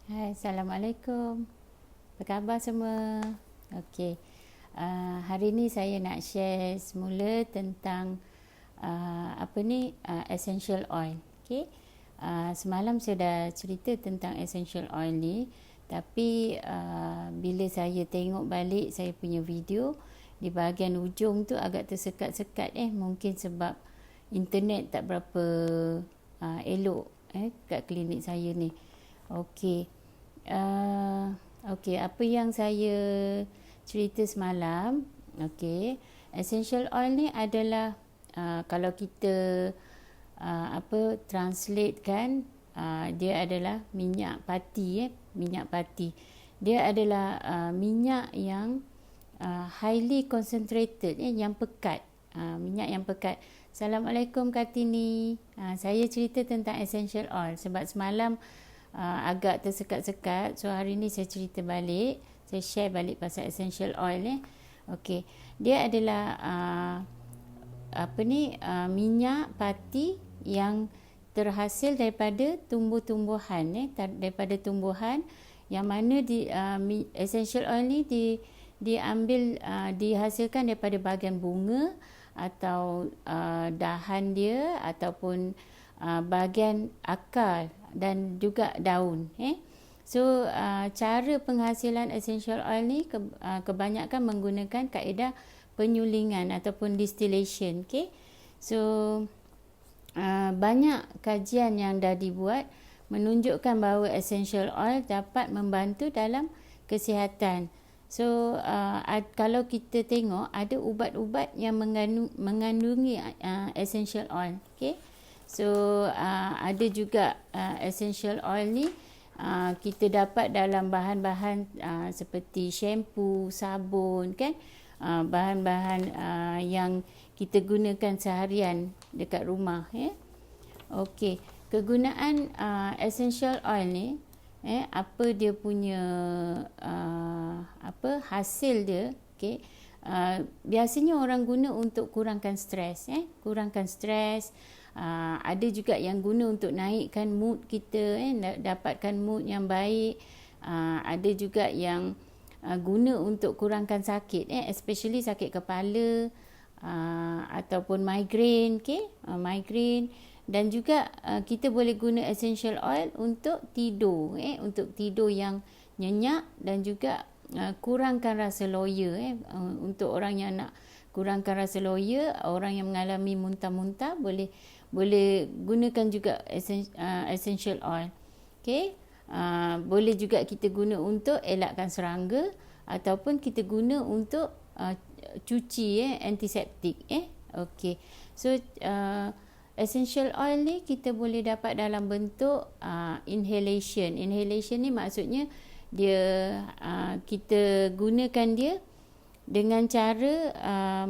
Hai, Assalamualaikum. Apa khabar semua? Okey. Hari ni saya nak share semula tentang essential oil. Okey. Semalam saya dah cerita tentang essential oil ni, tapi bila saya tengok balik saya punya video, di bahagian ujung tu agak tersekat-sekat mungkin sebab internet tak berapa elok kat klinik saya ni. Okey. Okey, apa yang saya cerita semalam, okey, essential oil ni adalah kalau kita translate kan, dia adalah minyak pati minyak pati. Dia adalah minyak yang highly concentrated yang pekat, minyak yang pekat. Assalamualaikum Kartini. Saya cerita tentang essential oil sebab semalam agak tersekat-sekat, so hari ni saya cerita balik, saya share balik pasal essential oil Okey, dia adalah minyak pati yang terhasil daripada tumbuh-tumbuhan daripada tumbuhan, yang mana essential oil ni diambil dihasilkan daripada bahagian bunga atau dahan dia ataupun bahagian akar dan juga daun So cara penghasilan essential oil ni kebanyakan menggunakan kaedah penyulingan ataupun distillation. So banyak kajian yang dah dibuat menunjukkan bahawa essential oil dapat membantu dalam kesihatan. So kalau kita tengok ada ubat-ubat yang mengandungi essential oil. So ada juga essential oil ni kita dapat dalam bahan-bahan seperti shampoo, sabun kan, bahan-bahan yang kita gunakan seharian dekat rumah Okey, kegunaan essential oil ni apa dia punya hasil dia. Biasanya orang guna untuk kurangkan stres kurangkan stres. Ada juga yang guna untuk naikkan mood kita dapatkan mood yang baik. Ada juga yang guna untuk kurangkan sakit especially sakit kepala ataupun migraine migraine. Dan juga kita boleh guna essential oil untuk tidur untuk tidur yang nyenyak, dan juga kurangkan rasa loya untuk orang yang nak kurangkan rasa loya, orang yang mengalami muntah-muntah boleh gunakan juga essential oil. Boleh juga kita guna untuk elakkan serangga ataupun kita guna untuk cuci antiseptik So essential oil ni kita boleh dapat dalam bentuk inhalation. Inhalation ni maksudnya dia kita gunakan dia dengan cara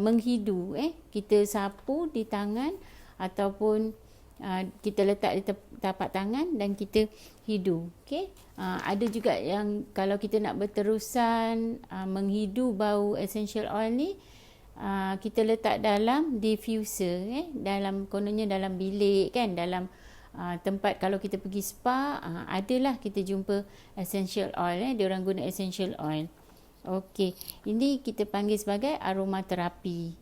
menghidu kita sapu di tangan ataupun kita letak di tapak tangan dan kita hidu. Ada juga yang kalau kita nak berterusan menghidu bau essential oil ni, kita letak dalam diffuser kononnya dalam bilik kan, dalam tempat kalau kita pergi spa adalah kita jumpa essential oil dia orang guna essential oil. Okey, ini kita panggil sebagai aromaterapi.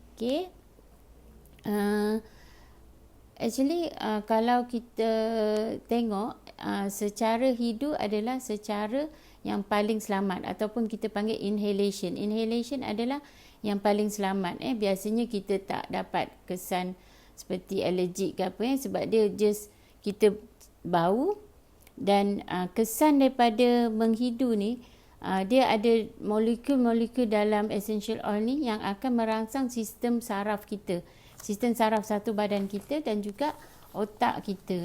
Actually kalau kita tengok secara hidu adalah secara yang paling selamat, ataupun kita panggil inhalation. Inhalation adalah yang paling selamat biasanya kita tak dapat kesan seperti alergik ke apa sebab dia just kita bau. Dan kesan daripada menghidu ni, dia ada molekul-molekul dalam essential oil ni yang akan merangsang sistem saraf kita, sistem saraf satu badan kita, dan juga otak kita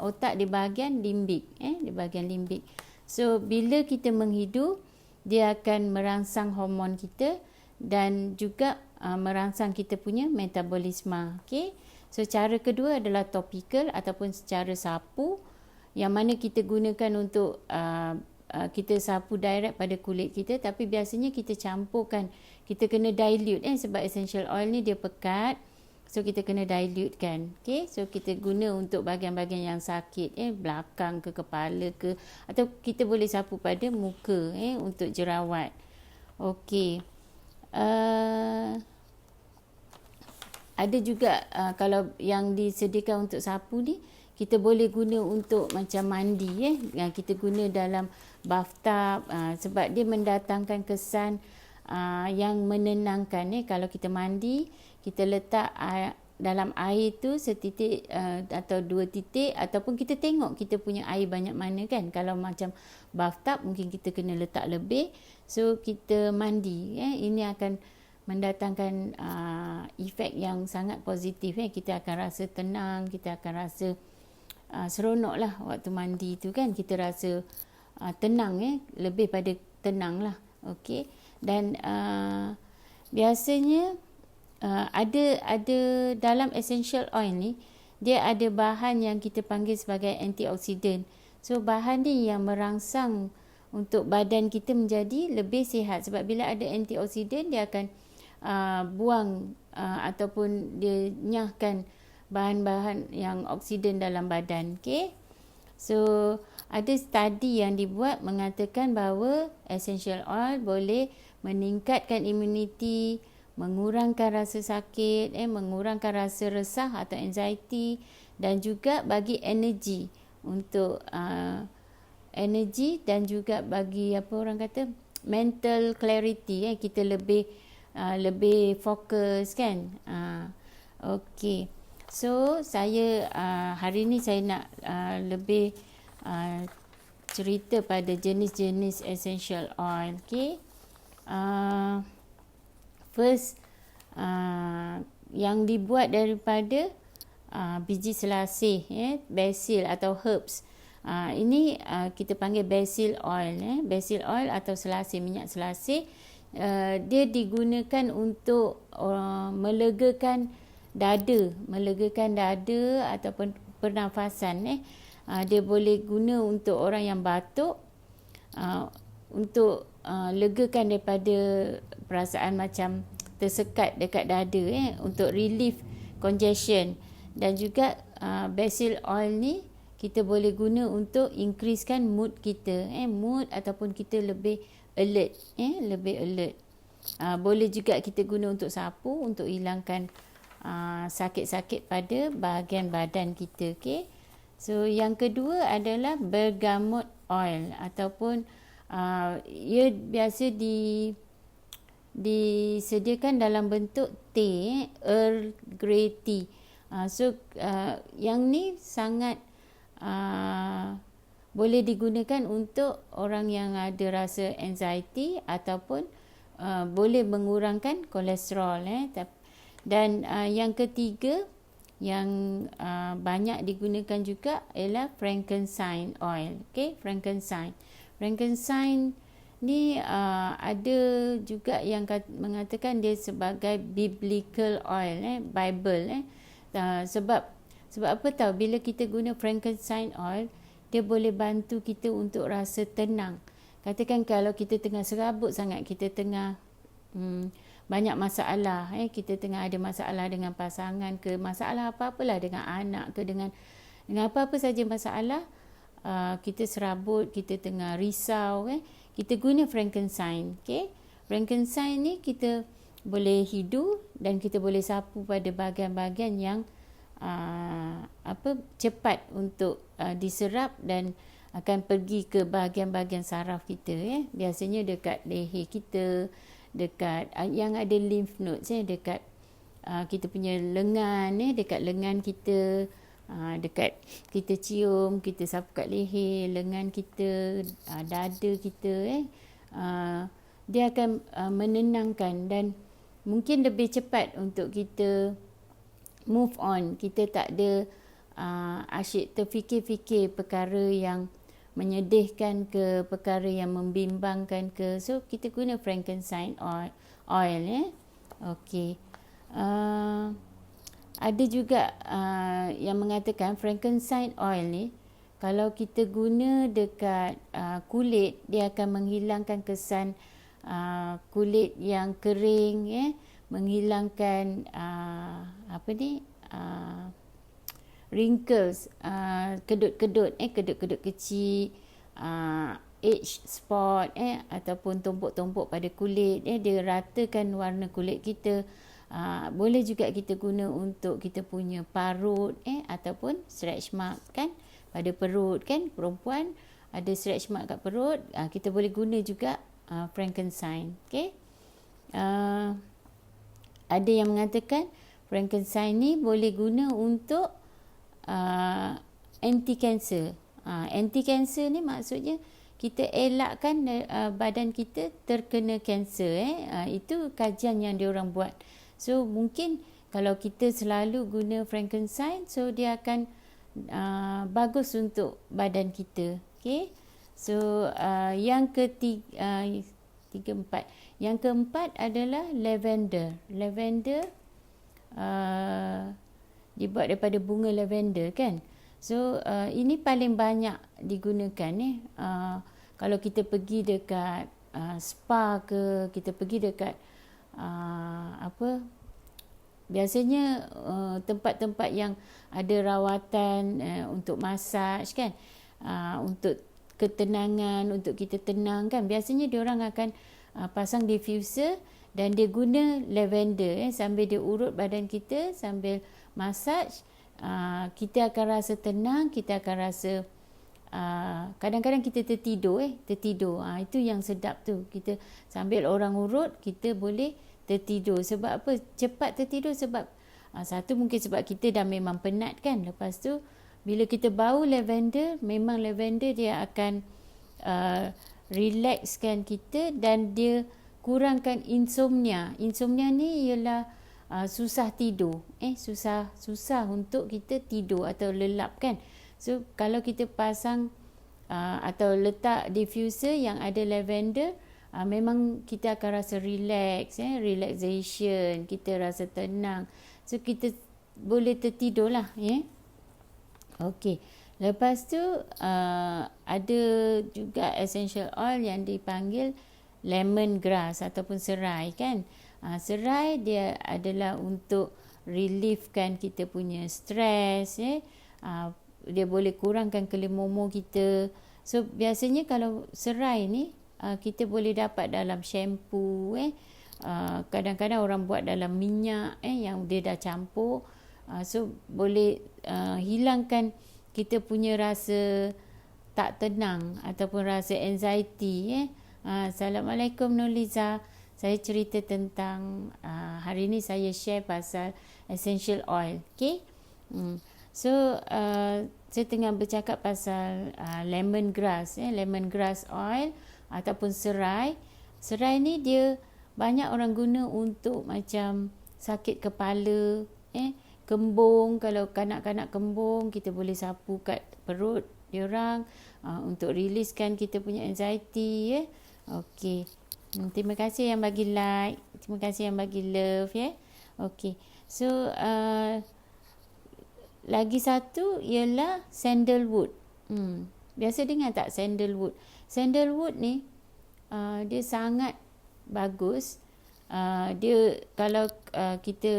otak di bahagian limbik di bahagian limbik. So bila kita menghidu, dia akan merangsang hormon kita dan juga merangsang kita punya metabolisme. So cara kedua adalah topical ataupun secara sapu, yang mana kita gunakan untuk kita sapu direct pada kulit kita, tapi biasanya kita campurkan, kita kena dilute sebab essential oil ni dia pekat, So kita kena dilute kan. Okay, so kita guna untuk bahagian-bahagian yang sakit, belakang ke kepala ke, atau kita boleh sapu pada muka untuk jerawat. Okay. Ada juga kalau yang disediakan untuk sapu ni, kita boleh guna untuk macam mandi kita guna dalam bathtub sebab dia mendatangkan kesan yang menenangkan. Kalau kita mandi, kita letak dalam air tu setitik atau 2 titik, ataupun kita tengok kita punya air banyak mana kan. Kalau macam bathtub mungkin kita kena letak lebih, so kita mandi ini akan mendatangkan efek yang sangat positif. Kita akan rasa tenang, kita akan rasa seronok lah waktu mandi tu kan. Kita rasa tenang lebih pada tenang lah. Okay. Dan biasanya ada dalam essential oil ni, dia ada bahan yang kita panggil sebagai antioksidan. So bahan ni yang merangsang untuk badan kita menjadi lebih sihat, sebab bila ada antioksidan dia akan buang ataupun dia nyahkan bahan-bahan yang oksidan dalam badan. Okay. So ada studi yang dibuat mengatakan bahawa essential oil boleh meningkatkan imuniti, mengurangkan rasa sakit, mengurangkan rasa resah atau anxiety, dan juga bagi energi untuk energi, dan juga bagi apa orang kata mental clarity. Kita lebih fokus kan. Okey. So saya hari ni saya nak lebih cerita pada jenis-jenis essential oil. Okey. First, yang dibuat daripada biji selasih, basil atau herbs. Ini kita panggil basil oil. Basil oil atau selasih, minyak selasih. Dia digunakan untuk melegakan dada ataupun pernafasan. Dia boleh guna untuk orang yang batuk, untuk legakan daripada perasaan macam tersekat dekat dada, untuk relief congestion. Dan juga basil oil ni kita boleh guna untuk increasekan mood kita, mood ataupun kita lebih alert, lebih alert. Boleh juga kita guna untuk sapu, untuk hilangkan sakit-sakit pada bahagian badan kita. Okay. So yang kedua adalah bergamot oil, ataupun ia biasa disediakan dalam bentuk teh, Earl Grey tea. So yang ni sangat boleh digunakan untuk orang yang ada rasa anxiety, ataupun boleh mengurangkan kolesterol. Dan yang ketiga yang banyak digunakan juga ialah frankincense oil. Okay, frankincense ni ada juga yang mengatakan dia sebagai biblical oil, Bible. Sebab apa tahu, bila kita guna frankincense oil, dia boleh bantu kita untuk rasa tenang. Katakan kalau kita tengah serabut sangat, kita tengah banyak masalah, kita tengah ada masalah dengan pasangan ke, masalah apa-apalah dengan anak ke, dengan apa-apa saja masalah, kita serabut, kita tengah risau, kita guna frankincense. Okay? Frankincense ni kita boleh hidu dan kita boleh sapu pada bahagian-bahagian yang cepat untuk diserap dan akan pergi ke bahagian-bahagian saraf kita. Biasanya dekat leher kita, dekat yang ada lymph nodes, dekat kita punya lengan, dekat lengan kita, dekat kita cium, kita sapu kat leher, lengan kita, dada kita, dia akan menenangkan dan mungkin lebih cepat untuk kita move on. Kita tak ada asyik terfikir-fikir perkara yang menyedihkan ke, perkara yang membimbangkan ke. So kita guna frankincense oil. Okey. Ada juga yang mengatakan frankincense oil ni kalau kita guna dekat kulit, dia akan menghilangkan kesan kulit yang kering, menghilangkan wrinkles, kedut-kedut kedut-kedut kecil, age spot ataupun tumpuk-tumpuk pada kulit, dia ratakan warna kulit kita. Boleh juga kita guna untuk kita punya parut ataupun stretch mark kan pada perut kan, perempuan ada stretch mark kat perut, kita boleh guna juga frankincense. Okey. Ada yang mengatakan frankincense ni boleh guna untuk anti-cancer. Anti-cancer ni maksudnya kita elakkan badan kita terkena kanser. Itu kajian yang diorang buat. So mungkin kalau kita selalu guna frankincense, so dia akan bagus untuk badan kita. Okay. So yang yang keempat adalah lavender. Lavender dibuat daripada bunga lavender kan. So ini paling banyak digunakan kalau kita pergi dekat spa ke, kita pergi dekat biasanya tempat-tempat yang ada rawatan untuk masaj kan, untuk ketenangan, untuk kita tenang kan, biasanya diorang akan pasang diffuser dan dia guna lavender sambil dia urut badan kita sambil masaj. Kita akan rasa tenang, kita akan rasa kadang-kadang kita tertidur. Itu yang sedap tu, kita sambil orang urut kita boleh tertidur. Sebab apa cepat tertidur? Sebab satu mungkin sebab kita dah memang penat kan. Lepas tu bila kita bau lavender, memang lavender dia akan relaxkan kita dan dia kurangkan insomnia. Insomnia ni ialah susah tidur. Susah untuk kita tidur atau lelap kan. So kalau kita pasang atau letak diffuser yang ada lavender, memang kita akan rasa relax, relaxation, kita rasa tenang. So kita boleh tertidur lah. Okey. Lepas tu ada juga essential oil yang dipanggil lemongrass ataupun serai kan. Serai dia adalah untuk reliefkan kita punya stres. Dia boleh kurangkan kelimomo kita. So biasanya kalau serai ni kita boleh dapat dalam shampoo. Kadang-kadang orang buat dalam minyak yang dia dah campur. So boleh hilangkan kita punya rasa tak tenang ataupun rasa anxiety. Assalamualaikum Nurliza. Saya cerita tentang hari ni saya share pasal essential oil. Okay. So saya tengah bercakap pasal lemongrass. Lemongrass oil ataupun serai. Serai ni dia banyak orang guna untuk macam sakit kepala, kembung. Kalau kanak-kanak kembung, kita boleh sapu kat perut diorang untuk riliskan kita punya anxiety. Okey. Terima kasih yang bagi like, terima kasih yang bagi love Okey. So lagi satu ialah sandalwood. Biasa dengar tak sandalwood? Sandalwood ni dia sangat bagus. Dia kalau kita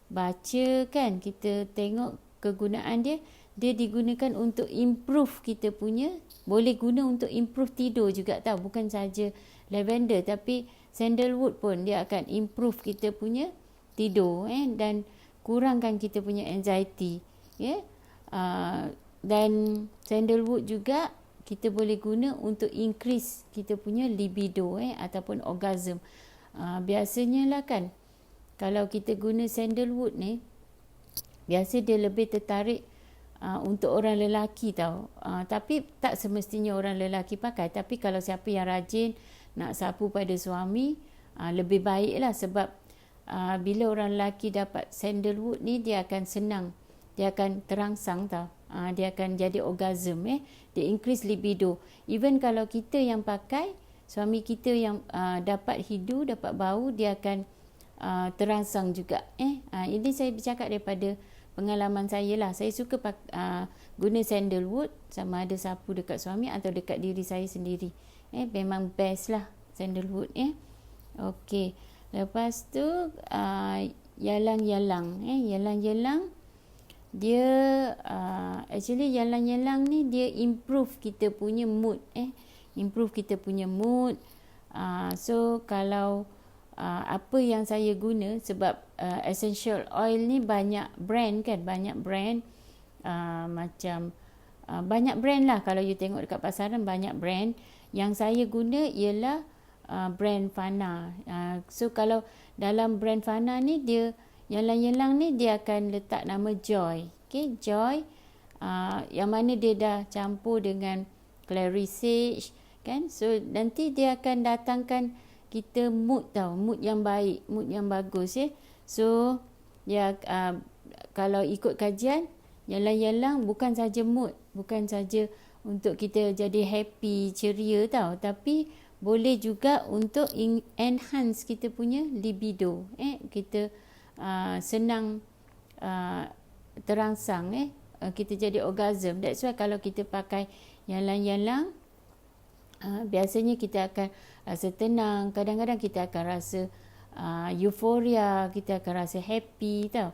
baca kan, kita tengok kegunaan dia, dia digunakan untuk improve kita punya, boleh guna untuk improve tidur juga tahu, bukan saja lavender tapi sandalwood pun dia akan improve kita punya tidur dan kurangkan kita punya anxiety dan sandalwood juga kita boleh guna untuk increase kita punya libido ataupun orgasm. Biasanya lah kan kalau kita guna sandalwood ni, biasa dia lebih tertarik untuk orang lelaki tau. Tapi tak semestinya orang lelaki pakai. Tapi kalau siapa yang rajin nak sapu pada suami, lebih baik lah. Sebab bila orang lelaki dapat sandalwood ni, dia akan senang, dia akan terangsang tau. Dia akan jadi orgasm. Dia increase libido. Even kalau kita yang pakai, suami kita yang dapat hidu, dapat bau, dia akan terangsang juga. Ini saya bercakap daripada pengalaman saya lah. Saya suka guna sandalwood, sama ada sapu dekat suami atau dekat diri saya sendiri. Memang best lah sandalwood. Okey. Lepas tu yalang-yalang. Yalang-yalang dia actually yalang-yalang ni dia improve kita punya mood. Improve kita punya mood. So kalau apa yang saya guna, sebab essential oil ni banyak brand kan, banyak brand. Macam banyak brand lah, kalau you tengok dekat pasaran banyak brand. Yang saya guna ialah brand Fana. So kalau dalam brand Fana ni, dia yalang-yalang ni dia akan letak nama Joy. Okay, Joy, yang mana dia dah campur dengan clary sage kan. So nanti dia akan datangkan kita mood tau, mood yang baik, mood yang bagus So ya, kalau ikut kajian, yalang-yalang bukan saja mood, bukan saja untuk kita jadi happy, ceria tau, tapi boleh juga untuk enhance kita punya libido. Kita senang terangsang, kita jadi orgasm. That's why kalau kita pakai yalang-yalang, biasanya kita akan rasa tenang, kadang-kadang kita akan rasa euforia, kita akan rasa happy tau.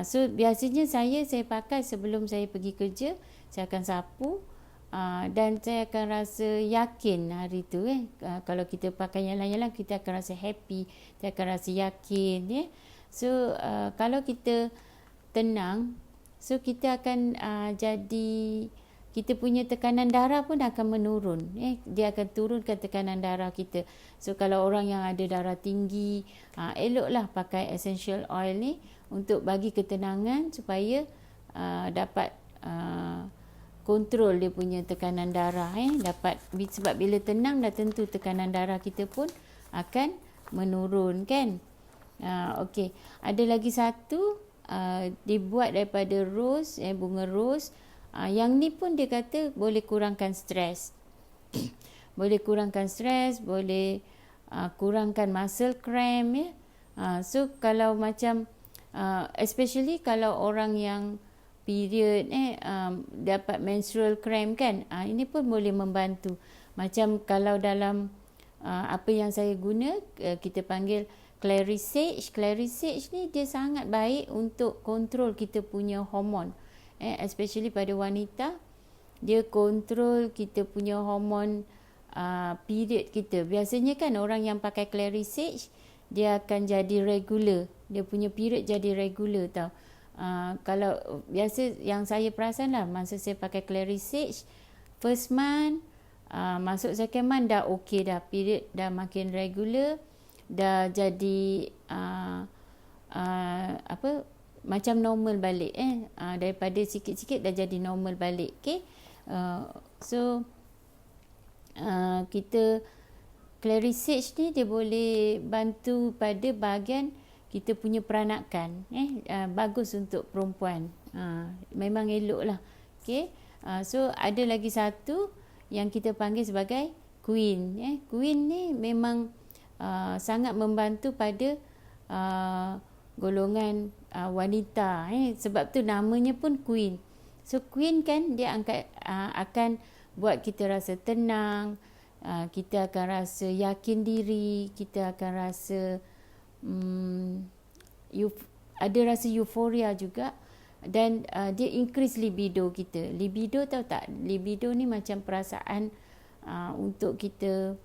So biasanya saya pakai sebelum saya pergi kerja, saya akan sapu dan saya akan rasa yakin hari tu. Kalau kita pakai yalang-yalang, kita akan rasa happy, kita akan rasa yakin. So kalau kita tenang, so kita akan jadi, kita punya tekanan darah pun akan menurun. Dia akan turunkan tekanan darah kita. So kalau orang yang ada darah tinggi, eloklah pakai essential oil ni untuk bagi ketenangan, supaya dapat kontrol dia punya tekanan darah. Dapat, sebab bila tenang dah tentu tekanan darah kita pun akan menurun kan. Okey, ada lagi satu, dibuat daripada rose, bunga rose. Yang ni pun dia kata boleh kurangkan stres. Boleh kurangkan stres, boleh kurangkan muscle cramp So kalau macam especially kalau orang yang period dapat menstrual cramp kan, ini pun boleh membantu. Macam kalau dalam apa yang saya guna, kita panggil clary sage. Clary sage ni dia sangat baik untuk kontrol kita punya hormon, especially pada wanita. Dia kontrol kita punya hormon period kita. Biasanya kan orang yang pakai clary sage, dia akan jadi regular, dia punya period jadi regular tau. Kalau biasa yang saya perasan lah, masa saya pakai clary sage, first month, masuk second month dah okey dah, period dah makin regular, dah jadi macam normal balik. Daripada sikit-sikit dah jadi normal balik. Okay, so kita clary sage ni dia boleh bantu pada bahagian kita punya peranakan. Bagus untuk perempuan. Memang elok lah. Okay. So ada lagi satu yang kita panggil sebagai queen. Queen ni memang sangat membantu pada golongan wanita. Sebab tu namanya pun queen. So queen kan dia akan buat kita rasa tenang, kita akan rasa yakin diri, kita akan rasa ada rasa euforia juga, dan dia increase libido kita. Libido tahu tak? Libido ni macam perasaan untuk kita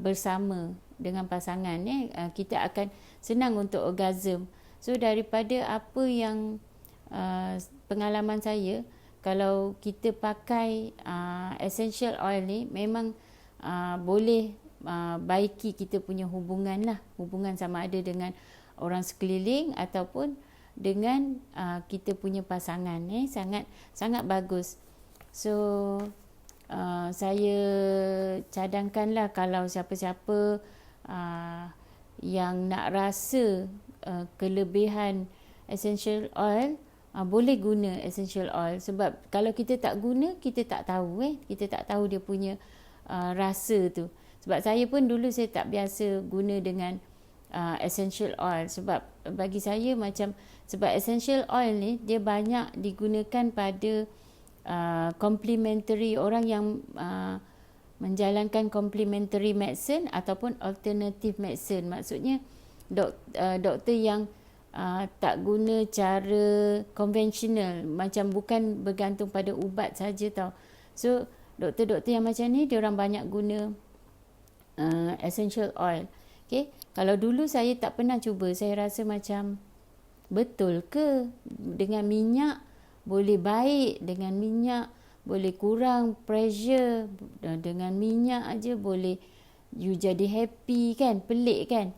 bersama dengan pasangan. Kita akan senang untuk orgasm. So daripada apa yang pengalaman saya, kalau kita pakai essential oil ni, memang boleh baiki kita punya hubungan lah. Hubungan sama ada dengan orang sekeliling ataupun dengan kita punya pasangan. Sangat sangat bagus. So saya cadangkanlah kalau siapa-siapa yang nak rasa kelebihan essential oil, boleh guna essential oil. Sebab kalau kita tak guna, kita tak tahu. Kita tak tahu dia punya rasa tu. Sebab saya pun dulu saya tak biasa guna dengan essential oil. Sebab bagi saya macam, sebab essential oil ni dia banyak digunakan pada complementary, orang yang menjalankan complementary medicine ataupun alternative medicine. Maksudnya doktor yang tak guna cara konvensional, macam bukan bergantung pada ubat saja tau. So doktor-doktor yang macam ni diorang banyak guna essential oil. Okay? Kalau dulu saya tak pernah cuba, saya rasa macam betul ke dengan minyak boleh baik, dengan minyak boleh kurang pressure, dengan minyak aja boleh you jadi happy kan, pelik kan.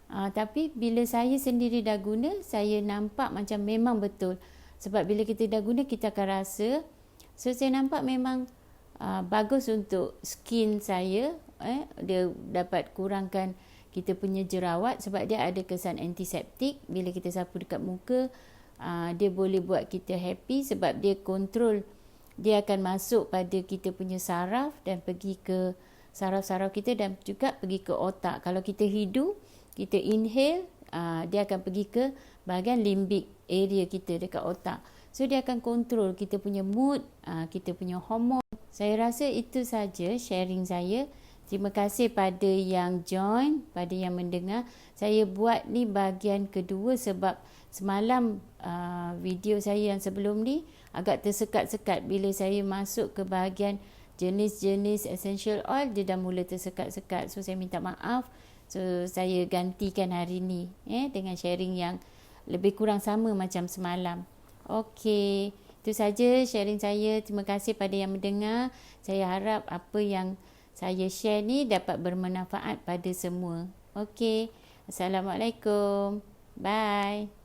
Tapi bila saya sendiri dah guna, saya nampak macam memang betul. Sebab bila kita dah guna, kita akan rasa. So saya nampak memang bagus untuk skin saya. Dia dapat kurangkan kita punya jerawat sebab dia ada kesan antiseptik. Bila kita sapu dekat muka, dia boleh buat kita happy sebab dia kontrol. Dia akan masuk pada kita punya saraf dan pergi ke saraf-saraf kita dan juga pergi ke otak. Kalau kita hidu, kita inhale, dia akan pergi ke bahagian limbik area kita dekat otak. So dia akan kontrol kita punya mood, kita punya hormon. Saya rasa itu saja sharing saya. Terima kasih pada yang join, pada yang mendengar. Saya buat ni bahagian kedua sebab semalam video saya yang sebelum ni agak tersekat-sekat. Bila saya masuk ke bahagian jenis-jenis essential oil, dia dah mula tersekat-sekat. So saya minta maaf. So saya gantikan hari ni dengan sharing yang lebih kurang sama macam semalam. Okey, itu saja sharing saya. Terima kasih pada yang mendengar. Saya harap apa yang saya share ni dapat bermanfaat pada semua. Okey, Assalamualaikum. Bye.